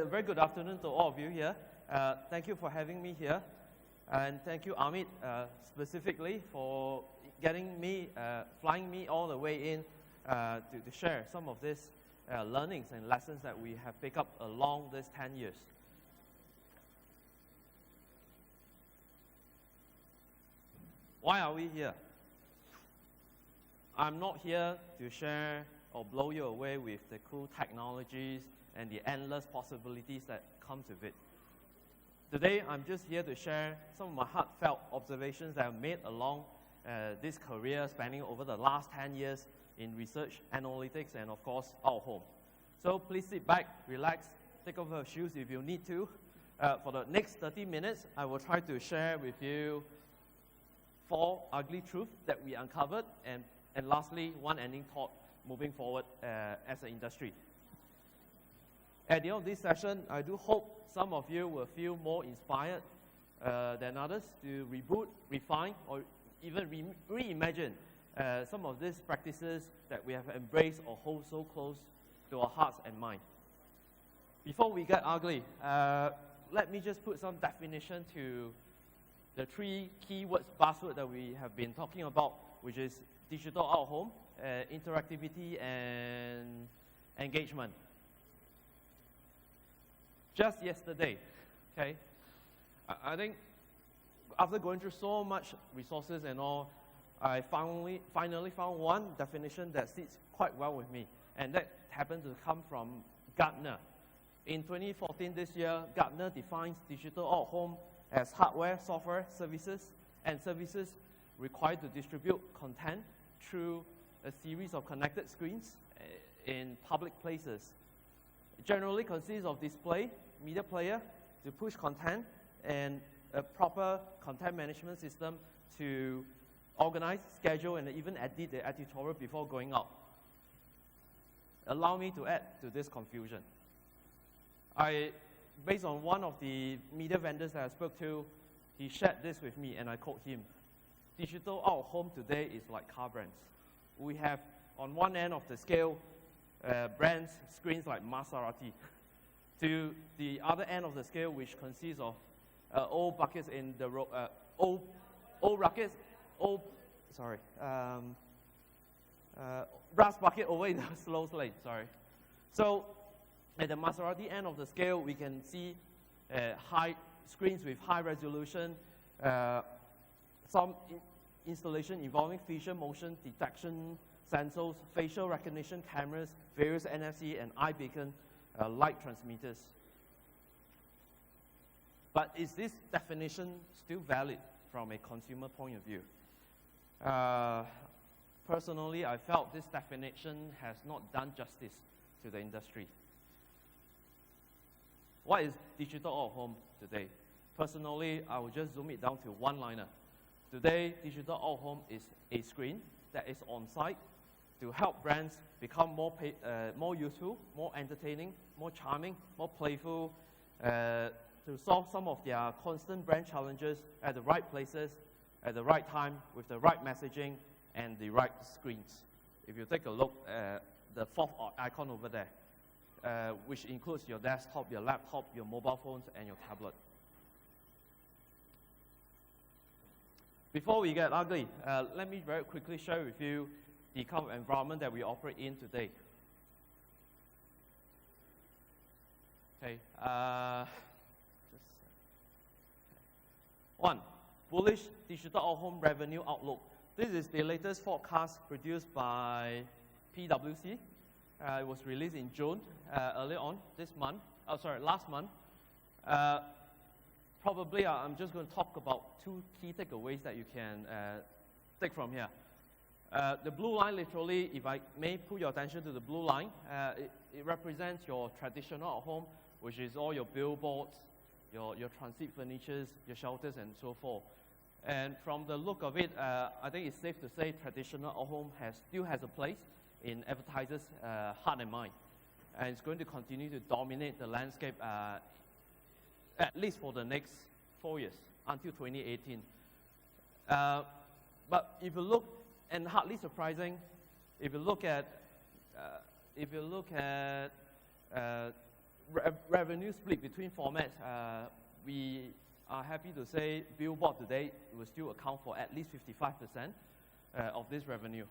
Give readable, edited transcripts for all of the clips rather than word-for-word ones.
a very good afternoon to all of you here. Thank you for having me here. And thank you, Amit, specifically for getting me, flying me all the way in to share some of these learnings and lessons that we have picked up along these 10 years. Why are we here? I'm not here to share or blow you away with the cool technologies and the endless possibilities that comes with it. Today, I'm just here to share some of my heartfelt observations that I've made along this career spanning over the last 10 years in research, analytics, and of course, our home. So please sit back, relax, take off your shoes if you need to. For the next 30 minutes, I will try to share with you 4 ugly truths that we uncovered, and lastly, one ending thought moving forward as an industry. At the end of this session, I do hope some of you will feel more inspired than others to reboot, refine, or even reimagine some of these practices that we have embraced or hold so close to our hearts and mind. Before we get ugly, let me just put some definition to the 3 keywords, buzzwords that we have been talking about, which is digital out-of-home, interactivity, and engagement. Just yesterday, okay, I think after going through so much resources and all, I finally found one definition that sits quite well with me, and that happened to come from Gartner. In 2014, this year, Gartner defines digital out-of-home as hardware, software, services, and services required to distribute content through a series of connected screens in public places. It generally consists of display, media player to push content, and a proper content management system to organize, schedule, and even edit the editorial before going out. Allow me to add to this confusion. Based on one of the media vendors that I spoke to, he shared this with me, and I quote him: digital out-of-home today is like car brands. We have, on one end of the scale, brands, screens like Maserati, to the other end of the scale, which consists of old buckets in the road, brass bucket over in the slow lane, sorry. So, at the Maserati end of the scale, we can see high screens with high resolution, some installation involving feature motion detection sensors, facial recognition cameras, various NFC and iBeacon light transmitters. But is this definition still valid from a consumer point of view? Personally, I felt this definition has not done justice to the industry. What is digital out-of-home today? Personally, I will just zoom it down to one-liner. Today, digital out-of-home is a screen that is on-site to help brands become more useful, more entertaining, more charming, more playful, to solve some of their constant brand challenges at the right places, at the right time, with the right messaging and the right screens. If you take a look at the 4th icon over there, which includes your desktop, your laptop, your mobile phones, and your tablet. Before we get ugly, let me very quickly share with you the kind of environment that we operate in today. Okay. One, bullish digital out-of-home revenue outlook. This is the latest forecast produced by PwC. It was released in June, earlier on last month. Probably I'm just going to talk about 2 key takeaways that you can take from here. The blue line, literally, if I may put your attention to the blue line, it represents your traditional out-of-home, which is all your billboards, your transit furnitures, your shelters, and so forth. And from the look of it, I think it's safe to say traditional out-of-home still has a place in advertisers' heart and mind. And it's going to continue to dominate the landscape at least for the next 4 years, until 2018. But if you look, and hardly surprising, if you look at revenue split between formats, we are happy to say billboard today will still account for at least 55% of this revenue.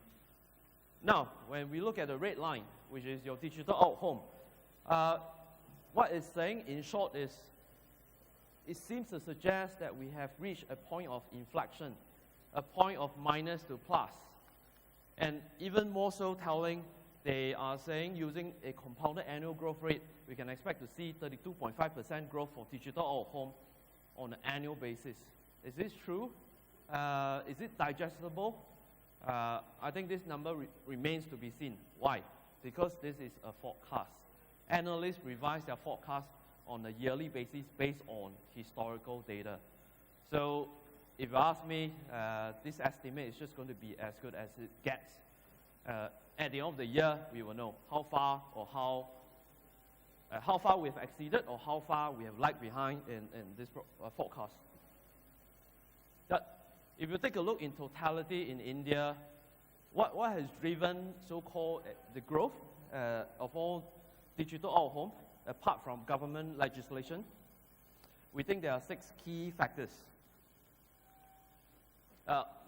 Now, when we look at the red line, which is your digital out-home, what it's saying in short is, it seems to suggest that we have reached a point of inflection, a point of minus to plus. And even more so telling, they are saying using a compounded annual growth rate, we can expect to see 32.5% growth for digital out-home on an annual basis. Is this true? Is it digestible? I think this number remains to be seen. Why? Because this is a forecast. Analysts revise their forecast on a yearly basis based on historical data. So if you ask me, this estimate is just going to be as good as it gets. At the end of the year, we will know how far or how far we have exceeded or how far we have lagged behind in this forecast. But if you take a look in totality in India, what has driven so-called the growth of all digital out-home, apart from government legislation? We think there are 6 key factors.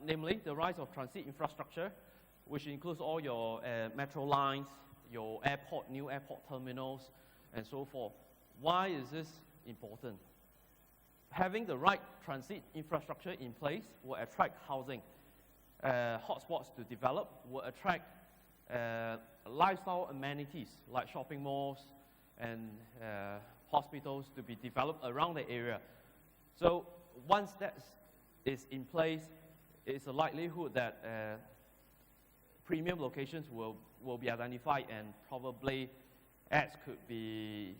Namely, the rise of transit infrastructure, which includes all your metro lines, your airport, new airport terminals, and so forth. Why is this important? Having the right transit infrastructure in place will attract housing, hotspots to develop, will attract lifestyle amenities like shopping malls and hospitals to be developed around the area. So once that is in place, it's a likelihood that premium locations will be identified, and probably ads could be,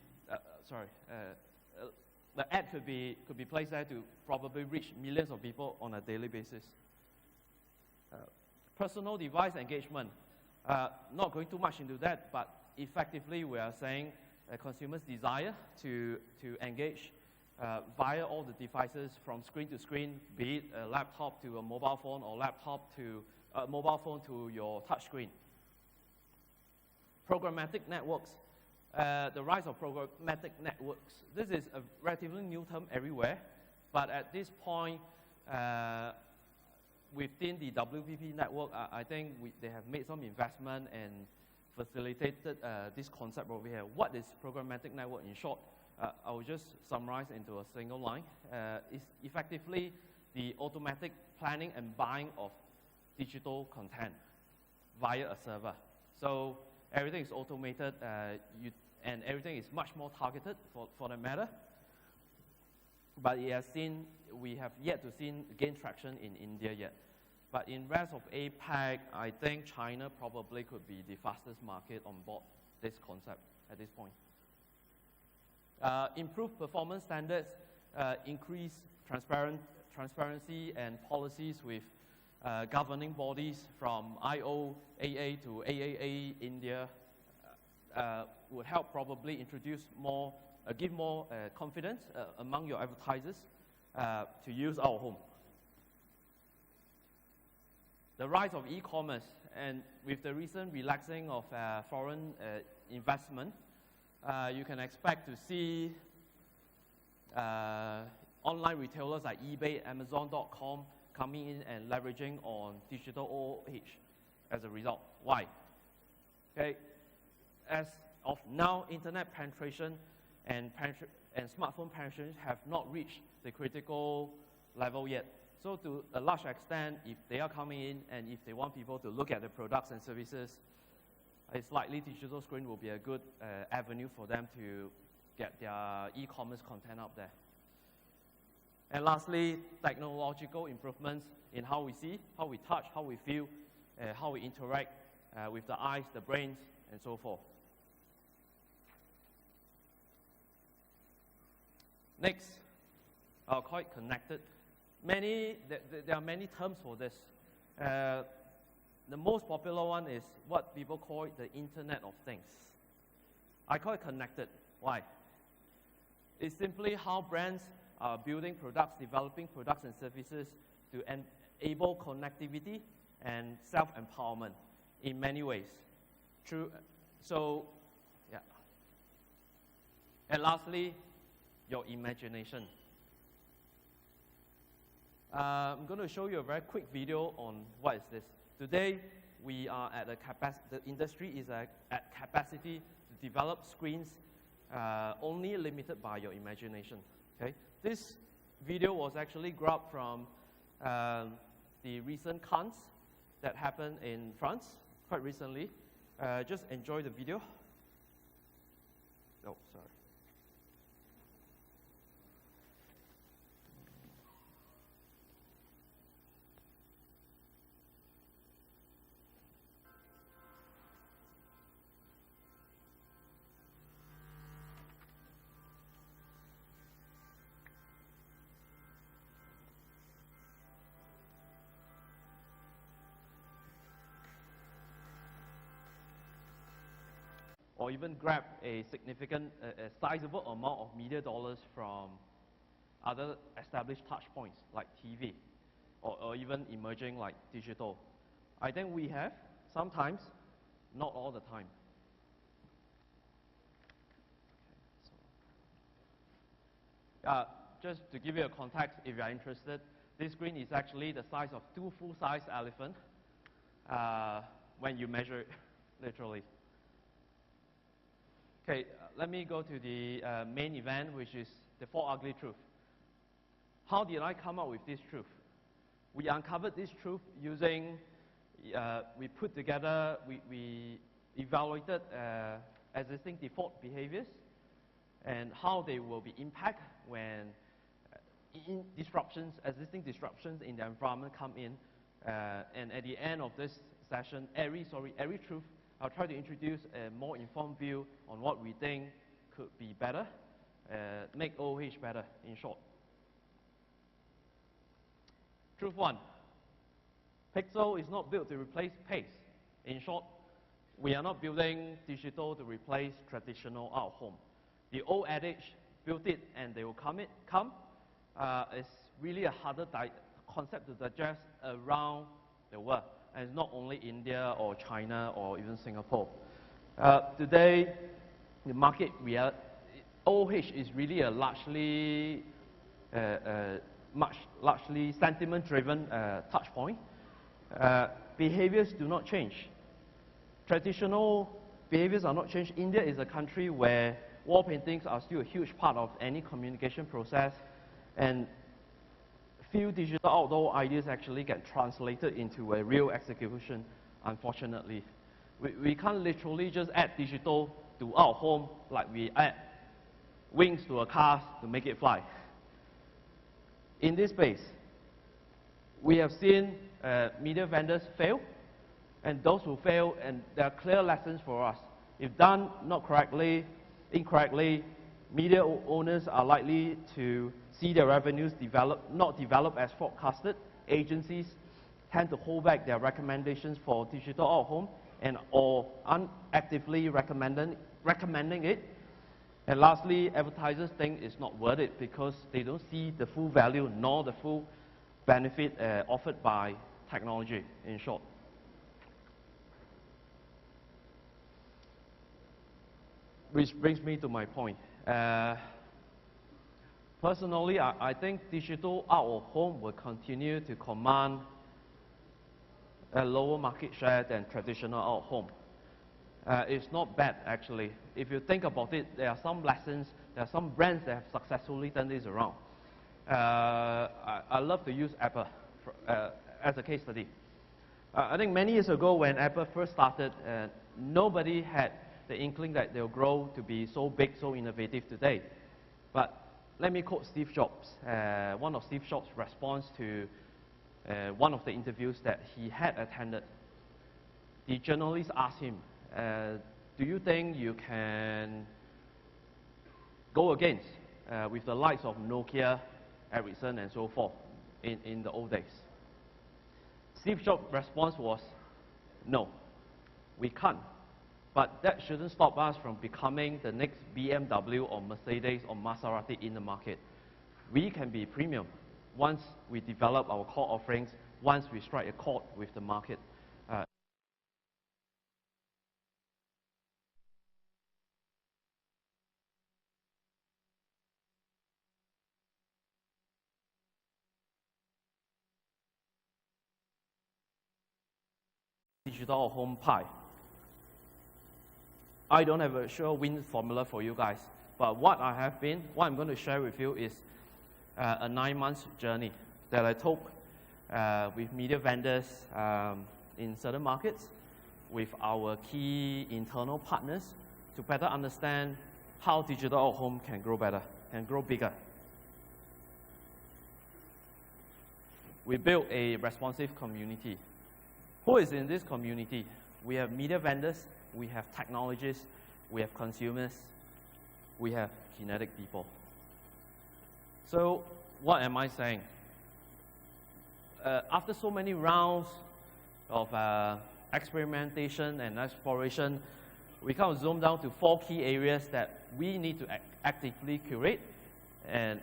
the ad could be placed there to probably reach millions of people on a daily basis. Personal device engagement, not going too much into that, but effectively we are saying consumers' desire to engage via all the devices from screen to screen, be it a laptop to a mobile phone or laptop to a mobile phone to your touch screen. Programmatic networks, the rise of programmatic networks. This is a relatively new term everywhere, but at this point, within the WPP network, I think they have made some investment and facilitated this concept over here. What is programmatic network in short? I will just summarize into a single line. It's effectively the automatic planning and buying of digital content via a server. So everything is automated, and everything is much more targeted for the matter. But we have yet to see gain traction in India yet. But in rest of APAC, I think China probably could be the fastest market on board this concept at this point. Improve performance standards, increase transparency and policies with governing bodies from IOAA to AAA India would help probably introduce more, give more confidence among your advertisers to use our home. The rise of e-commerce, and with the recent relaxing of foreign investment, you can expect to see online retailers like eBay, Amazon.com coming in and leveraging on digital DOOH as a result. Why? Okay, as of now, internet penetration and smartphone penetration have not reached the critical level yet. So to a large extent, if they are coming in and if they want people to look at the products and services, it's likely digital screen will be a good avenue for them to get their e-commerce content out there. And lastly, technological improvements in how we see, how we touch, how we feel, how we interact with the eyes, the brains, and so forth. Next, I'll call it connected. There are many terms for this. The most popular one is what people call it the Internet of Things. I call it connected. Why? It's simply how brands are building products, developing products and services to enable connectivity and self-empowerment in many ways. So, yeah. And lastly, your imagination. I'm going to show you a very quick video on what is this. Today, we are at the industry is at capacity to develop screens only limited by your imagination. Okay? This video was actually grabbed from the recent Cannes that happened in France quite recently. Just enjoy the video. Oh, sorry. Or even grab a significant, sizable amount of media dollars from other established touch points like TV, or even emerging like digital. I think we have, sometimes, not all the time. Just to give you a context, if you are interested, this screen is actually the size of 2 full-size elephants when you measure it, literally. Okay, let me go to the main event, which is the 4 ugly truths. How did I come up with this truth? We uncovered this truth using, we put together, we evaluated existing default behaviors and how they will be impacted when existing disruptions in the environment come in. And at the end of this session, every truth, I'll try to introduce a more informed view on what we think could be better, make OOH better, in short. Truth 1, Pixel is not built to replace pace. In short, we are not building digital to replace traditional out-of-home. The old adage, build it and they will come, is really a harder concept to digest around the world. And it's not only India or China or even Singapore. Today, the market OOH is really a largely sentiment-driven touch point. Behaviors do not change. Traditional behaviors are not changed. India is a country where wall paintings are still a huge part of any communication process, and few digital outdoor ideas actually get translated into a real execution, unfortunately. We can't literally just add digital to our home like we add wings to a car to make it fly. In this space, we have seen media vendors fail, and those who fail, and there are clear lessons for us. If done not correctly, incorrectly, media owners are likely to see their revenues not develop as forecasted. Agencies tend to hold back their recommendations for digital out-of-home or unactively recommending it. And lastly, advertisers think it's not worth it because they don't see the full value nor the full benefit offered by technology, in short. Which brings me to my point. Personally, I think digital out-of-home will continue to command a lower market share than traditional out-of-home. It's not bad, actually. If you think about it, there are some lessons, there are some brands that have successfully turned this around. I love to use Apple as a case study. I think many years ago when Apple first started, nobody had the inkling that they'll grow to be so big, so innovative today. But let me quote Steve Jobs. One of Steve Jobs' response to one of the interviews that he had attended. The journalist asked him, do you think you can go against with the likes of Nokia, Ericsson, and so forth in the old days? Steve Jobs' response was, no, we can't. But that shouldn't stop us from becoming the next BMW or Mercedes or Maserati in the market. We can be premium once we develop our core offerings, once we strike a chord with the market. digital out-of-home pie. I don't have a sure win formula for you guys, but what I'm going to share with you is a 9-month journey that I took with media vendors in certain markets, with our key internal partners to better understand how digital out-of-home can grow better and grow bigger. We built a responsive community. Who is in this community? We have media vendors, we have technologists, we have consumers, we have Kinetic people. So what am I saying? After so many rounds of experimentation and exploration, we kind of zoom down to 4 key areas that we need to actively curate, and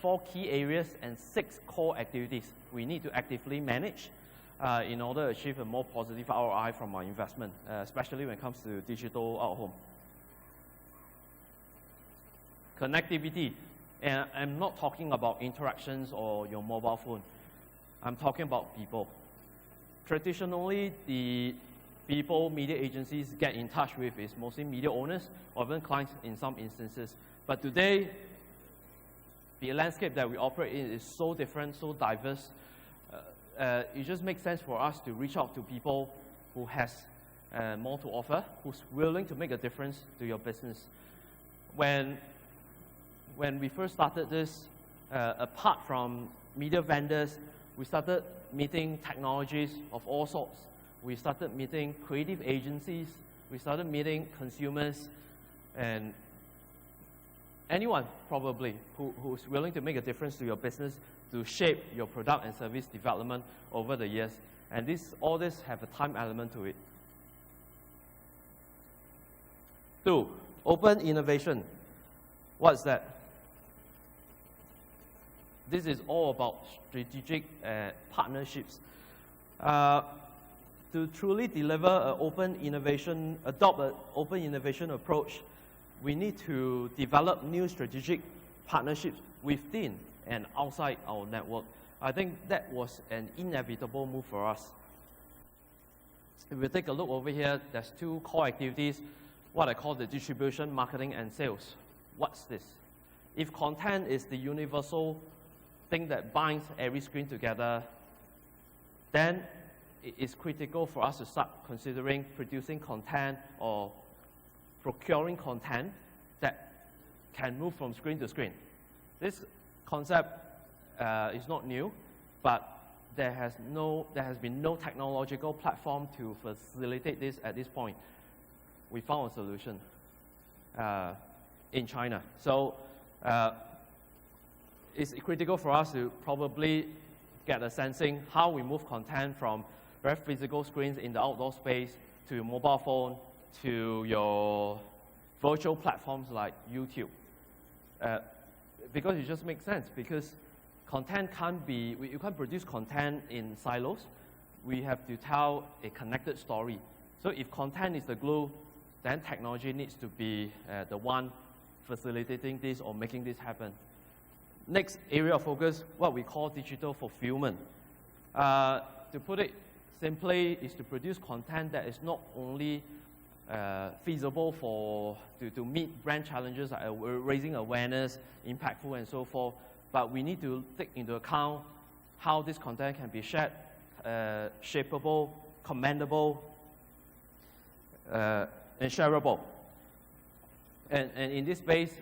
4 key areas and 6 core activities we need to actively manage in order to achieve a more positive ROI from our investment, especially when it comes to digital out-of-home. Connectivity, and I'm not talking about interactions or your mobile phone. I'm talking about people. Traditionally, the people media agencies get in touch with is mostly media owners or even clients in some instances. But today, the landscape that we operate in is so different, so diverse. It just makes sense for us to reach out to people who has more to offer, who's willing to make a difference to your business. When we first started this, apart from media vendors, we started meeting technologies of all sorts. We started meeting creative agencies. We started meeting consumers and anyone probably who's willing to make a difference to your business to shape your product and service development over the years. And all this have a time element to it. 2, open innovation. What's that? This is all about strategic partnerships. To truly deliver an open innovation, adopt an open innovation approach, we need to develop new strategic partnerships within and outside our network. I think that was an inevitable move for us. If we take a look over here, there's 2 core activities, what I call the distribution, marketing, and sales. What's this? If content is the universal thing that binds every screen together, then it is critical for us to start considering producing content or procuring content that can move from screen to screen. This concept is not new, but there has been no technological platform to facilitate this at this point. We found a solution in China. So it's critical for us to probably get a sensing how we move content from very physical screens in the outdoor space to your mobile phone to your virtual platforms like YouTube. Because it just makes sense, because content you can't produce content in silos. We have to tell a connected story. So if content is the glue, then technology needs to be the one facilitating this or making this happen. Next area of focus, what we call digital fulfillment. To put it simply, is to produce content that is not only feasible to meet brand challenges like raising awareness, impactful, and so forth, but we need to take into account how this content can be shared, shapeable, commendable, and shareable. And in this space,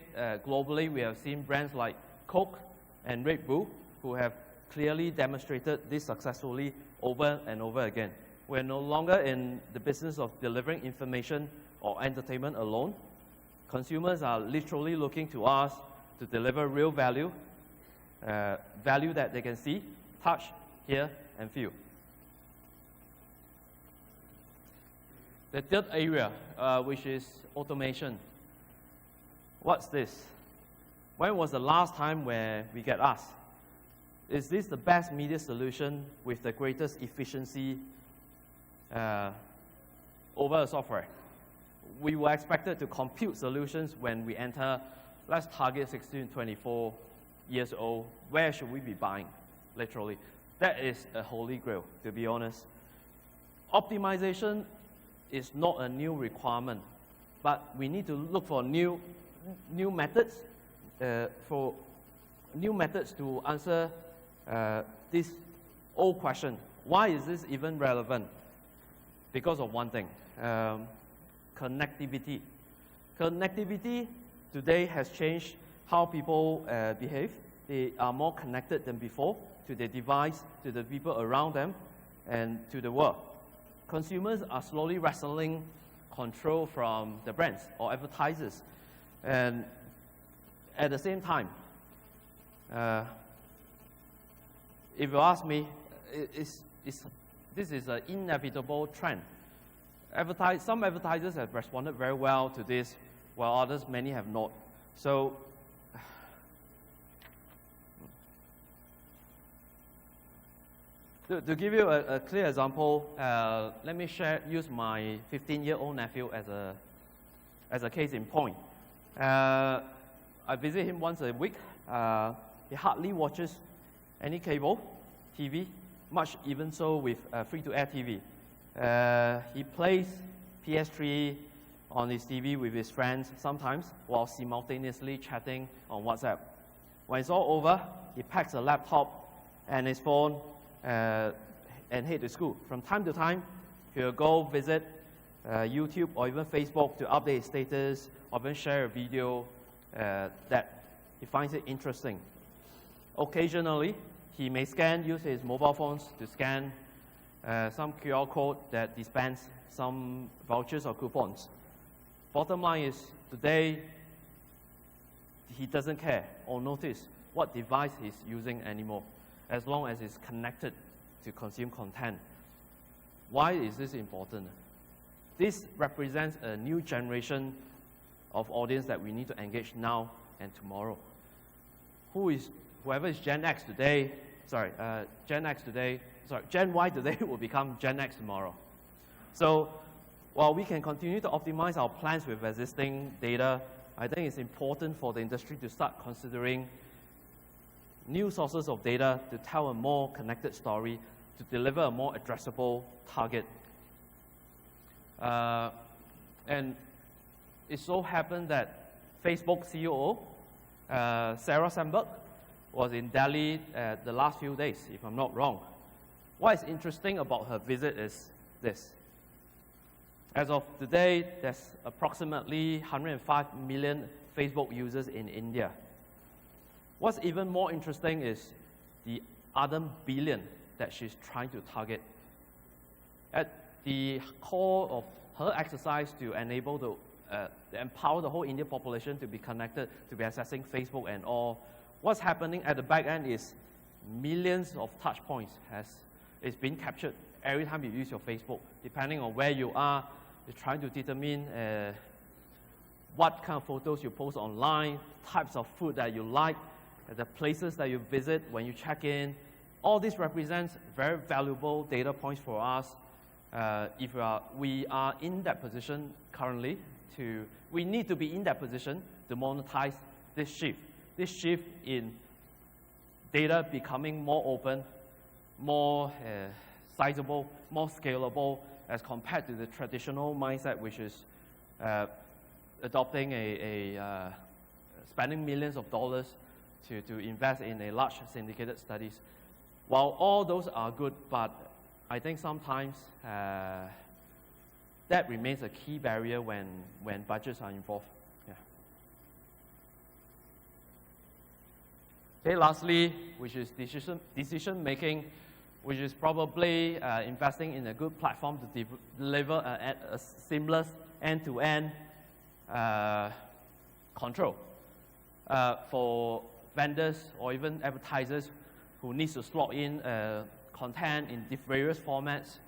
globally, we have seen brands like Coke and Red Bull who have clearly demonstrated this successfully over and over again. We're no longer in the business of delivering information or entertainment alone. Consumers are literally looking to us to deliver real value, value that they can see, touch, hear, and feel. The third area, which is automation. What's this? When was the last time where we get asked, is this the best media solution with the greatest efficiency over a software? We were expected to compute solutions when we enter, let's target 16 to 24 years old. Where should we be buying, literally? That is a holy grail, to be honest. optimization is not a new requirement, but we need to look for new methods to answer this old question. Why is this even relevant? Because of one thing, connectivity. Connectivity today has changed how people behave. They are more connected than before to their device, to the people around them, and to the world. Consumers are slowly wresting control from the brands or advertisers. And at the same time, if you ask me, this is an inevitable trend. Some advertisers have responded very well to this, while others, many have not. So, to give you a clear example, let me use my 15-year-old nephew as a case in point. I visit him once a week. He hardly watches any cable TV, much even so with free-to-air TV. He plays PS3 on his TV with his friends sometimes while simultaneously chatting on WhatsApp. When it's all over, he packs a laptop and his phone and head to school. From time to time, he'll go visit YouTube or even Facebook to update his status or even share a video that he finds it interesting. Occasionally, he may use his mobile phones to scan some QR code that dispense some vouchers or coupons. Bottom line is, today, he doesn't care or notice what device he's using anymore, as long as it's connected to consume content. Why is this important? This represents a new generation of audience that we need to engage now and tomorrow. Whoever is Gen Y today will become Gen X tomorrow. So while we can continue to optimize our plans with existing data, I think it's important for the industry to start considering new sources of data to tell a more connected story, to deliver a more addressable target. And it so happened that Facebook CEO, Sarah Sandberg, was in Delhi the last few days, if I'm not wrong. What is interesting about her visit is this. As of today, there's approximately 105 million Facebook users in India. What's even more interesting is the other billion that she's trying to target. At the core of her exercise to empower the whole Indian population to be connected, to be accessing Facebook and all, what's happening at the back end is millions of touch points is being captured every time you use your Facebook. Depending on where you are, you're trying to determine what kind of photos you post online, types of food that you like, the places that you visit when you check in. All this represents very valuable data points for us. If we are in that position currently, we need to be in that position to monetize this shift in data becoming more open, more sizable, more scalable as compared to the traditional mindset, which is adopting spending millions of dollars to invest in a large syndicated studies. While all those are good, but I think sometimes that remains a key barrier when budgets are involved. Yeah. Okay, lastly, which is decision making, which is probably investing in a good platform to deliver a seamless end-to-end control for vendors or even advertisers who need to slot in content in various formats,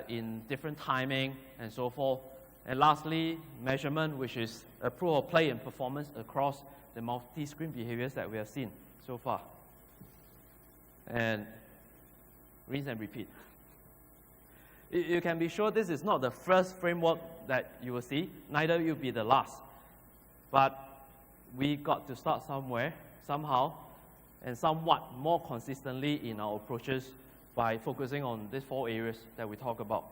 in different timing, and so forth. And lastly, measurement, which is a proof of play and performance across the multi-screen behaviors that we have seen so far. And rinse and repeat. You can be sure this is not the first framework that you will see, neither will be the last. But we got to start somewhere, somehow, and somewhat more consistently in our approaches by focusing on these 4 areas that we talk about.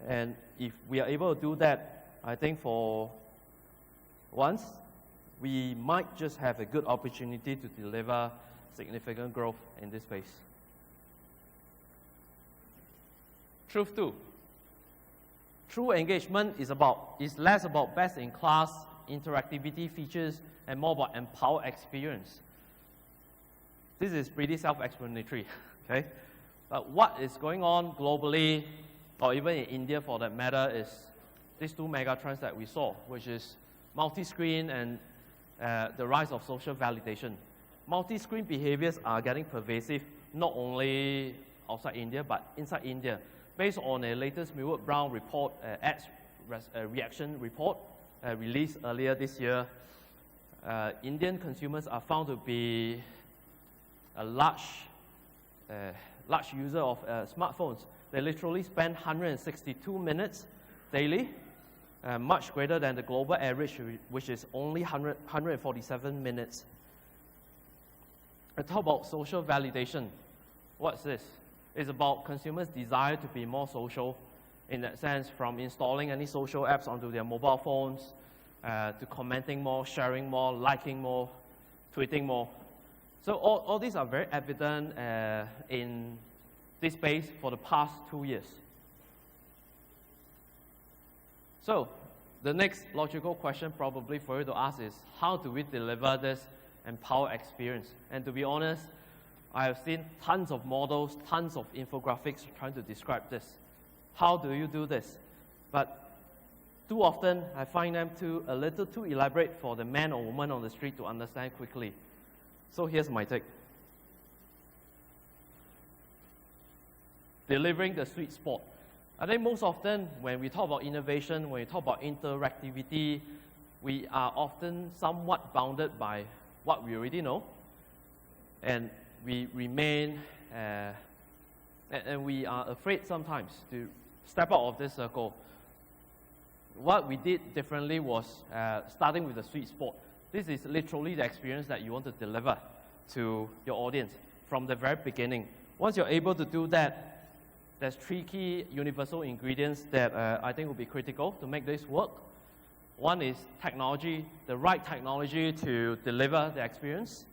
And if we are able to do that, I think for once, we might just have a good opportunity to deliver significant growth in this space. Truth 2. True engagement is less about best-in-class interactivity features and more about empowered experience. This is pretty self-explanatory, okay? But what is going on globally, or even in India for that matter, is these 2 megatrends that we saw, which is multi-screen and the rise of social validation. Multi-screen behaviors are getting pervasive, not only outside India, but inside India. Based on a latest Millward Brown report, ads reaction report released earlier this year, Indian consumers are found to be a large user of smartphones. They literally spend 162 minutes daily, much greater than the global average, which is only 147 minutes. I talk about social validation. What's this? It's about consumers' desire to be more social, in that sense, from installing any social apps onto their mobile phones, to commenting more, sharing more, liking more, tweeting more. So all these are very evident in this space for the past 2 years. So the next logical question probably for you to ask is, how do we deliver this empowered experience? And to be honest, I have seen tons of models, tons of infographics trying to describe this. How do you do this? But too often, I find them a little too elaborate for the man or woman on the street to understand quickly. So here's my take. Delivering the sweet spot. I think most often when we talk about innovation, when we talk about interactivity, we are often somewhat bounded by what we already know. And we remain, and we are afraid sometimes to step out of this circle. What we did differently was starting with the sweet spot. This is literally the experience that you want to deliver to your audience from the very beginning. Once you're able to do that, there's 3 key universal ingredients that I think will be critical to make this work. One is technology, the right technology to deliver the experience.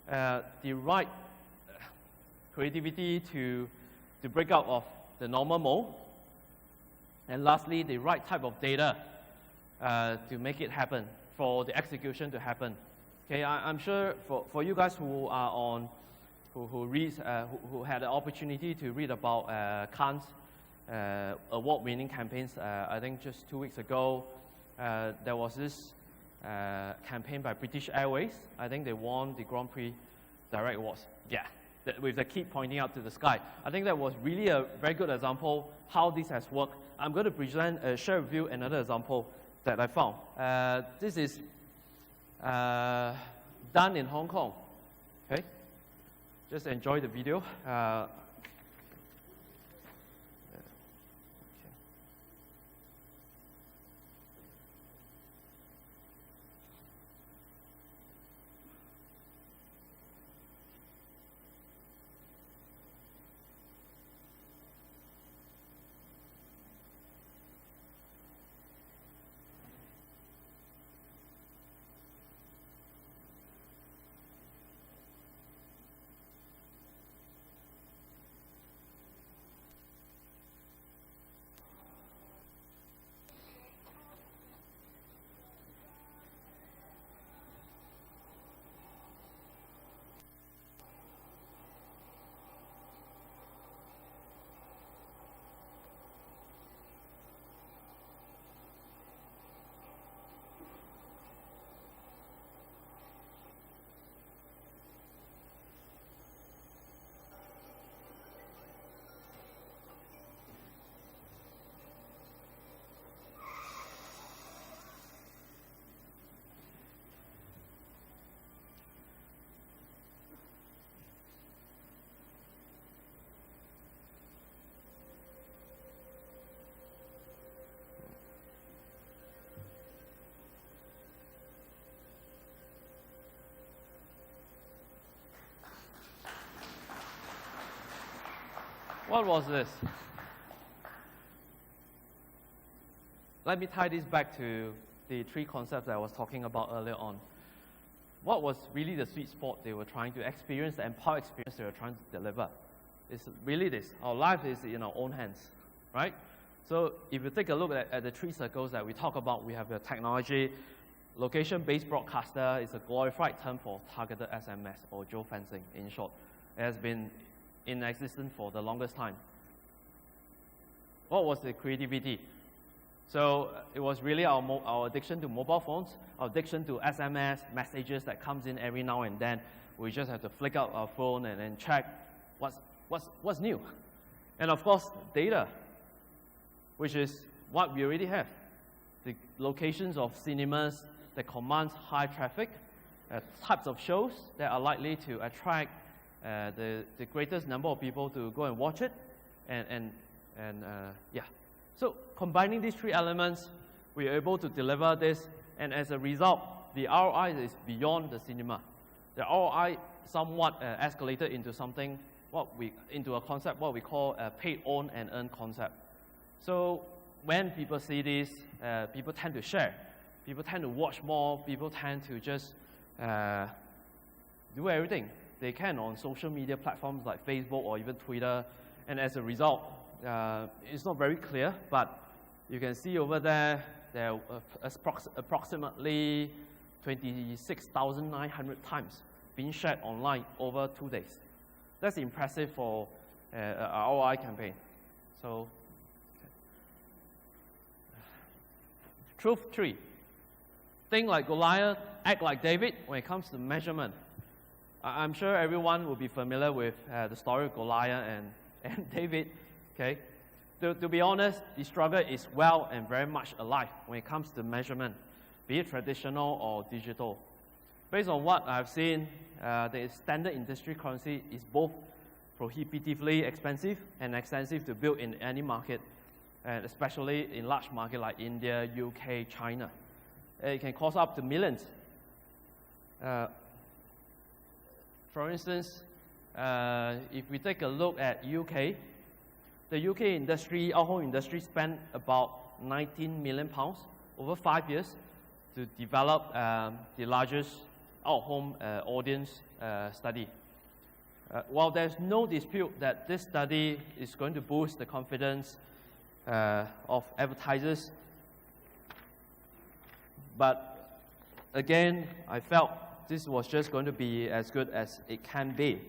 The right creativity to break out of the normal mode. And lastly, the right type of data to make it happen, for the execution to happen. Okay, I'm sure for you guys who are on, who had the opportunity to read about Cannes award-winning campaigns, I think just 2 weeks ago, there was this campaign by British Airways. I think they won the Grand Prix Direct Awards. Yeah, with the kid pointing up to the sky. I think that was really a very good example how this has worked. I'm going to share with you another example that I found. This is done in Hong Kong. Okay, just enjoy the video. What was this? Let me tie this back to the three concepts that I was talking about earlier on. What was really the sweet spot they were trying to experience, the empower experience they were trying to deliver? It's really this. Our life is in our own hands, right? So if you take a look at the three circles that we talk about, we have the technology. Location-based broadcaster is a glorified term for targeted SMS, or geofencing in short. It has been in existence for the longest time. What was the creativity? So it was really our addiction to mobile phones, our addiction to SMS messages that comes in every now and then. We just have to flick out our phone and then check what's new. And of course, data, which is what we already have. The locations of cinemas that commands high traffic, types of shows that are likely to attract the greatest number of people to go and watch it, yeah. So combining these three elements, we are able to deliver this, and as a result, the ROI is beyond the cinema. The ROI somewhat escalated into something, into a concept what we call a paid, own, and earn concept. So when people see this, people tend to share. People tend to watch more. People tend to just do everything they can on social media platforms like Facebook or even Twitter. And as a result, it's not very clear, but you can see over there, there are approximately 26,900 times being shared online over 2 days. That's impressive for an ROI campaign. So, truth 3. Think like Goliath, act like David when it comes to measurement. I'm sure everyone will be familiar with the story of Goliath and David. Okay, to be honest, the struggle is well and very much alive when it comes to measurement, be it traditional or digital. Based on what I've seen, the standard industry currency is both prohibitively expensive and expensive to build in any market, and especially in large markets like India, UK, China. It can cost up to millions. For instance, if we take a look at UK, the UK industry, out-home industry, spent about £19 million over 5 years to develop the largest out-home audience study. While there's no dispute that this study is going to boost the confidence of advertisers, but again, I felt this was just going to be as good as it can be,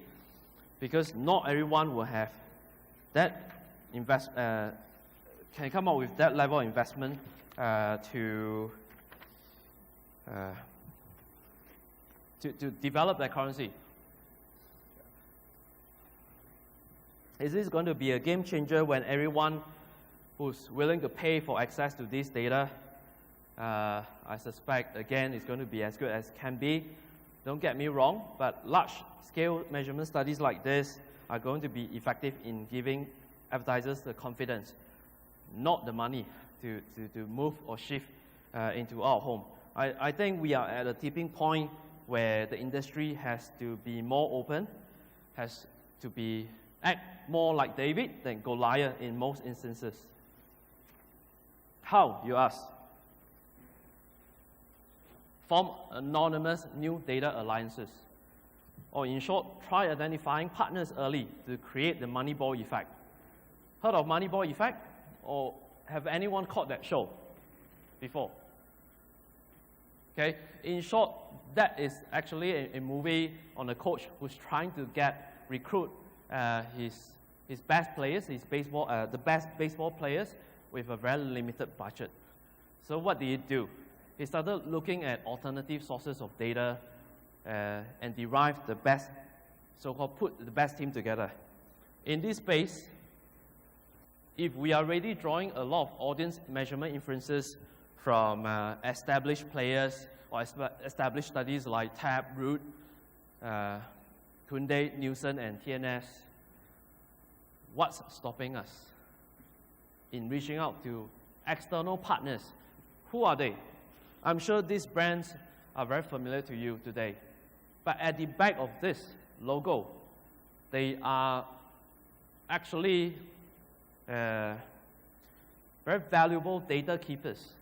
because not everyone will have that can come up with that level of investment to develop that currency. Is this going to be a game changer when everyone who's willing to pay for access to this data? I suspect, again, it's going to be as good as can be. Don't get me wrong, but large-scale measurement studies like this are going to be effective in giving advertisers the confidence, not the money, to move or shift into our home. I think we are at a tipping point where the industry has to be more open, has to act more like David than Goliath in most instances. How, you ask? Form anonymous new data alliances. Or in short, try identifying partners early to create the Moneyball effect. Heard of Moneyball effect? Or have anyone caught that show before? Okay, in short, that is actually a movie on a coach who's trying to recruit his best players, the best baseball players with a very limited budget. So what did he do? He started looking at alternative sources of data and derived the best, so-called put the best team together. In this space, if we are already drawing a lot of audience measurement inferences from established players or established studies like TAB, Root, Kunde, Nielsen, and TNS, what's stopping us in reaching out to external partners? Who are they? I'm sure these brands are very familiar to you today. But at the back of this logo, they are actually very valuable data keepers.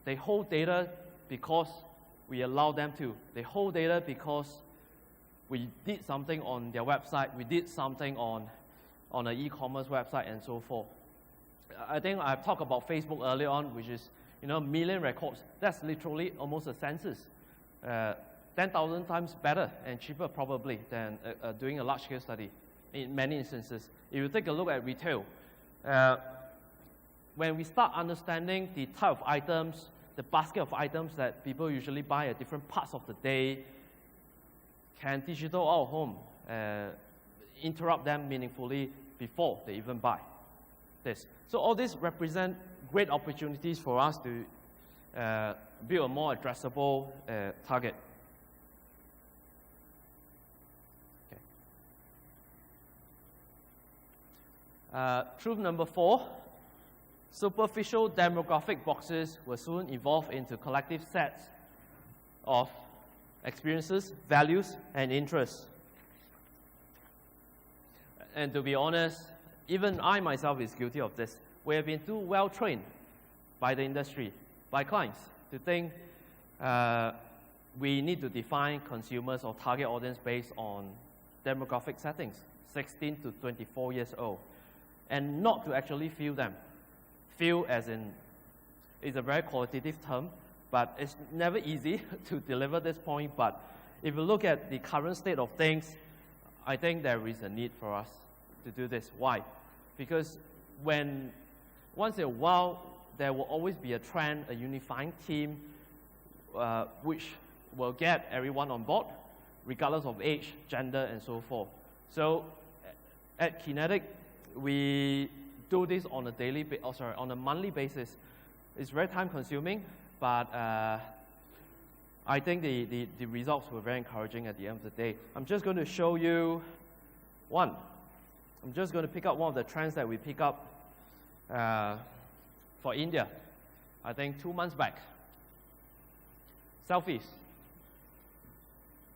They hold data because we allow them to. They hold data because we did something on their website, we did something on an e-commerce website, and so forth. I think I've talked about Facebook earlier on, which is, million records. That's literally almost a census. 10,000 times better and cheaper probably than doing a large-scale study in many instances. If you take a look at retail, when we start understanding the type of items, the basket of items that people usually buy at different parts of the day, can digital out of home interrupt them meaningfully before they even buy this? So all this represent great opportunities for us to build a more addressable target. Okay. Truth number 4, superficial demographic boxes will soon evolve into collective sets of experiences, values, and interests. And to be honest, even I myself is guilty of this. We have been too well trained by the industry, by clients, to think we need to define consumers or target audience based on demographic settings, 16 to 24 years old, and not to actually feel them. Feel as in, it's a very qualitative term, but it's never easy to deliver this point. But if you look at the current state of things, I think there is a need for us to do this. Why? Because once in a while, there will always be a trend, a unifying theme, which will get everyone on board, regardless of age, gender, and so forth. So at Kinetic, we do this on a monthly basis. It's very time-consuming, but I think the results were very encouraging at the end of the day. I'm just going to show you one. I'm just going to pick up one of the trends that we pick up for India, I think 2 months back. Selfies.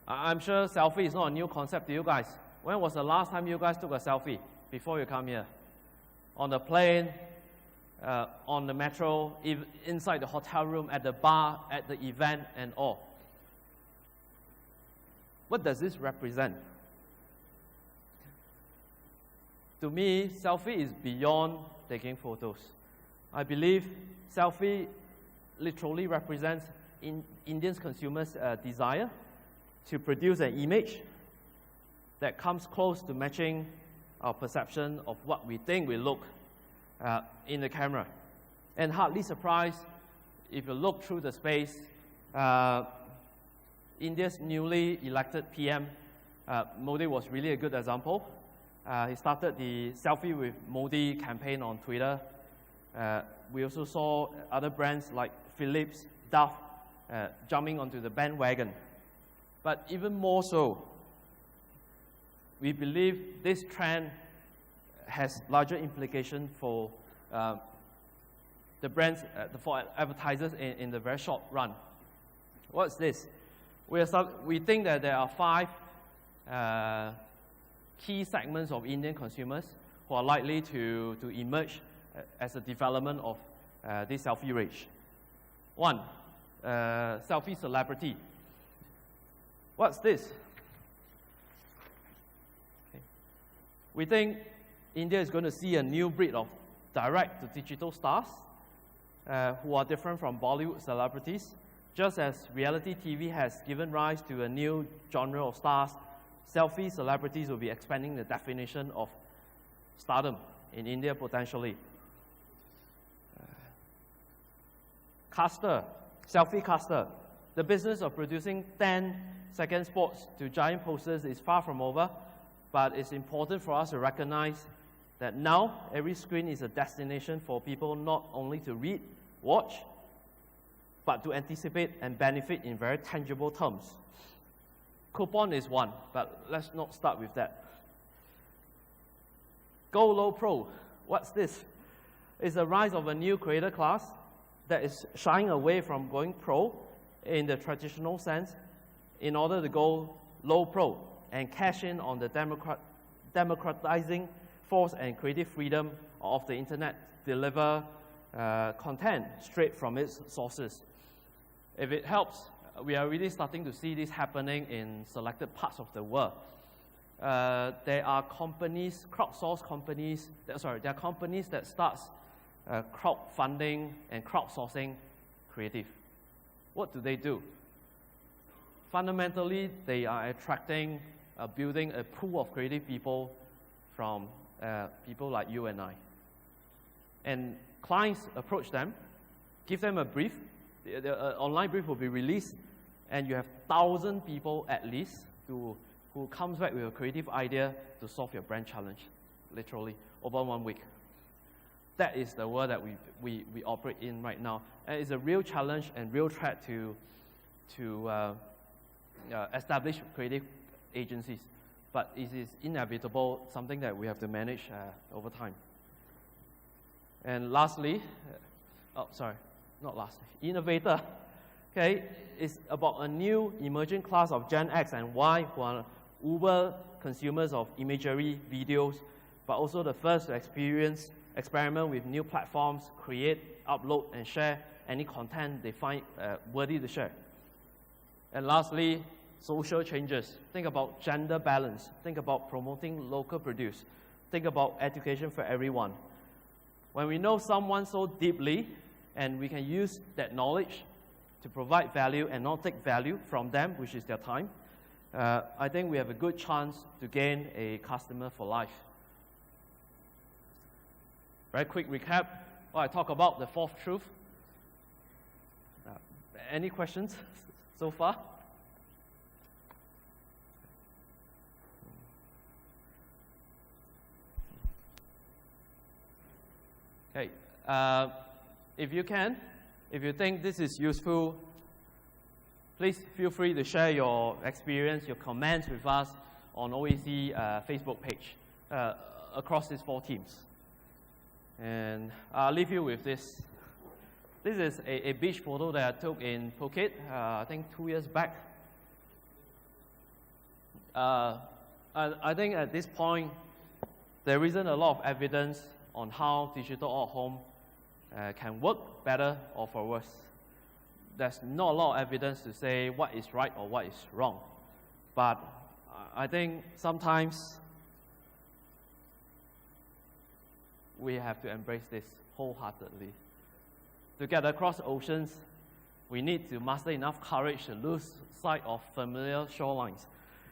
I'm sure selfie is not a new concept to you guys. When was the last time you guys took a selfie before you come here? On the plane, on the metro, inside the hotel room, at the bar, at the event, and all. What does this represent? To me, selfie is beyond taking photos. I believe selfie literally represents Indian consumers' desire to produce an image that comes close to matching our perception of what we think we look in the camera. And hardly surprised, if you look through the space, India's newly elected PM, Modi was really a good example. He started the Selfie with Modi campaign on Twitter. We also saw other brands like Philips, Dove, jumping onto the bandwagon. But even more so, we believe this trend has larger implications for the brands, for advertisers in the very short run. What's this? We think that there are 5 key segments of Indian consumers who are likely to emerge as a development of this selfie rage. 1, selfie celebrity. What's this? Okay. We think India is going to see a new breed of direct-to-digital stars who are different from Bollywood celebrities. Just as reality TV has given rise to a new genre of stars, selfie celebrities will be expanding the definition of stardom in India potentially. Caster, selfie caster. The business of producing 10-second spots to giant posters is far from over, but it's important for us to recognize that now every screen is a destination for people not only to read, watch, but to anticipate and benefit in very tangible terms. Coupon is one, but let's not start with that. Go Low Pro. What's this? It's the rise of a new creator class that is shying away from going pro in the traditional sense in order to go low pro and cash in on the democratizing force and creative freedom of the internet deliver content straight from its sources. If it helps, we are really starting to see this happening in selected parts of the world. There are companies, crowdsourced companies, there are companies that start crowdfunding and crowdsourcing creative. What do? Fundamentally, they are attracting, building a pool of creative people from people like you and I. And clients approach them, give them a brief, the online brief will be released, and you have 1,000 people at least who comes back with a creative idea to solve your brand challenge, literally, over 1 week. That is the world that we operate in right now. And it's a real challenge and real threat to establish creative agencies. But it is inevitable, something that we have to manage over time. And lastly, innovator. Okay, it's about a new emerging class of Gen X and Y who are uber consumers of imagery, videos, but also the first to experiment with new platforms, create, upload, and share any content they find worthy to share. And lastly, social changes. Think about gender balance. Think about promoting local produce. Think about education for everyone. When we know someone so deeply, and we can use that knowledge to provide value and not take value from them, which is their time, I think we have a good chance to gain a customer for life. Very quick recap. I talk about the fourth truth. Any questions so far? Okay. If you think this is useful, please feel free to share your experience, your comments with us on OAC Facebook page across these 4 teams. And I'll leave you with this. This is a beach photo that I took in Phuket, I think 2 years back. I think at this point, there isn't a lot of evidence on how digital out-of-home can work better or for worse. There's not a lot of evidence to say what is right or what is wrong. But I think sometimes we have to embrace this wholeheartedly. To get across oceans, we need to muster enough courage to lose sight of familiar shorelines.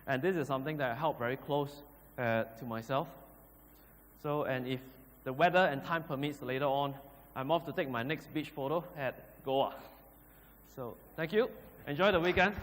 And this is something that I held very close to myself. So, and if the weather and time permits later on, I'm off to take my next beach photo at Goa. So, thank you. Enjoy the weekend.